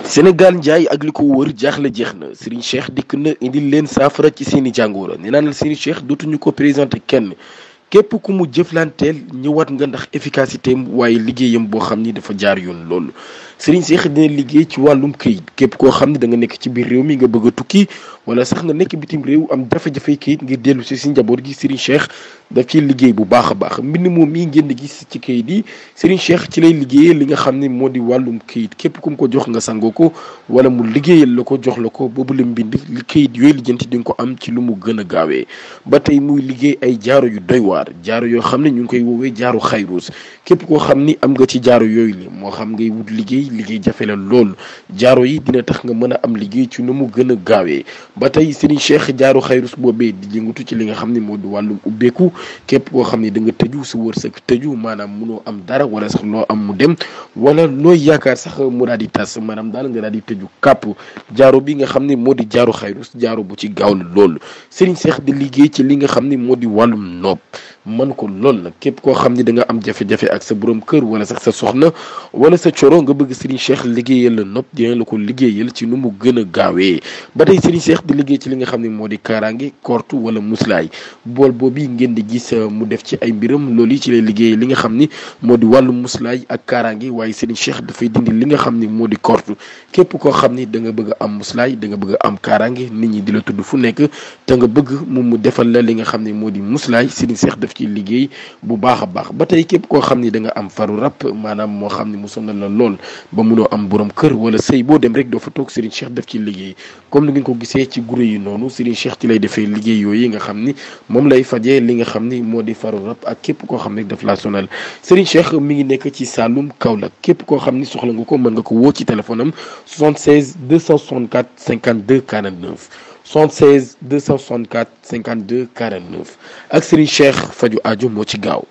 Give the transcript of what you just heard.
Sénégal njaay ak li ko wër jaaxle jeex na Serigne Cheikh dikk na indil leen saafara ci seeni jàngoro nee naa la Serigne Cheikh dootuñu ko présenté kenn képp ku mu jëflanteel ñëwaat nga ndax efficacité am waaye liggéeyam boo xam ni dafa jaar yoon loolu Serigne Cheikh dina liggéey ci wàllum këyit képp koo xam ne da nga nekk ci biir réew mi nga bëgg a tukki wala sax nga nekk bitim réew am jafe-jafe këyit ngir dellu si njaboot gi Serigne Cheikh daf ciy liggéey bu baax a baax mbind moom mii ngeen di gis ci këyit yi Serigne Cheikh ci lay liggéeyee li nga xam ne moo di wàllum këyit képp ku mu ko jox nga sangoo ko wala mu liggéeyal la ko jox la ko boobu la mbind li këyit yooyu lijjanti di nga ko am ci lu mu gën a gaawee ba tey muy liggéey ay jaaro yu doy waar jaaro yoo xam ne ñu ngi koy woowee jaaro xayruus képp koo xam ni am nga ci jaaro yooyu li moo xam ngay wut liggéey jafe la lool jaaro yi dina tax nga mën a am liggéey ci nu mu gën a gaawee ba tey Serigne Cheikh jaaro xayrus boobee di yëngatu ci li nga xam ne moo di wàllum ubbeeku képp koo xam ne da nga tëju sa wërsëg tëju maanaam munoo am dara wala sax loo am mu dem wala looy yaakaar sax mu daal di tas maanaam daal nga daal di tëju kàpp jaaro bi nga xam ne moo di jaaro xayrus jaaro bu ci gaaw la lool Serigne Cheikh di liggéey ci li nga xam ne moo di wàllum nopp man ko lool nag képp koo xam ne da nga am jafe-jafe ak sa borom kër wala sax sa soxna wala sa coro nga bëgg Serigne Cheikh liggéeyal la nopp dina la ko liggéeyal ci nu mu gën a gaawee ba tey Serigne Cheikh di liggéey ci li nga xam ne moo di kaaraange kortu wala muslaay bool boobu ngeen di gis mu def ci ay mbiram loolu yi ci lay liggéey li nga xam ni moo di wàllu muslaay ak kaaraange waaye Serigne Cheikh dafay dindi li nga xam ni moo di kortu képp koo xam ni da nga bëgg am muslaay da nga bëgg am kaaraange nit ñi di la tudd fu nekk te nga bëgg mu defal la li nga xam ne moo di muslaay Serigne Cheikh daf ci liggéey bu baax a baax ba tey képp koo xam ni da nga am faru rab maanaam moo xam ni mu sonal la lool ba munoo am borom kër wala sëy boo dem rek doo fa toog Serigne Cheikh daf ci liggéey comme ni ngeen ko gisee ci guro yi noonu Serigne Cheikh ci lay defee liggéey yooyu nga xam ni moom lay fajee li nga xam ni moo di faru rab ak képp koo xam ne daf laa sonal Serigne Cheikh mi ngi nekk ci Saloum Kaolack képp koo xam ni soxla nga ko mën nga ko woo ci téléphone am 76 264 52 49 76 264 52 49 ak Serigne Cheikh faju aajo moo ci gaaw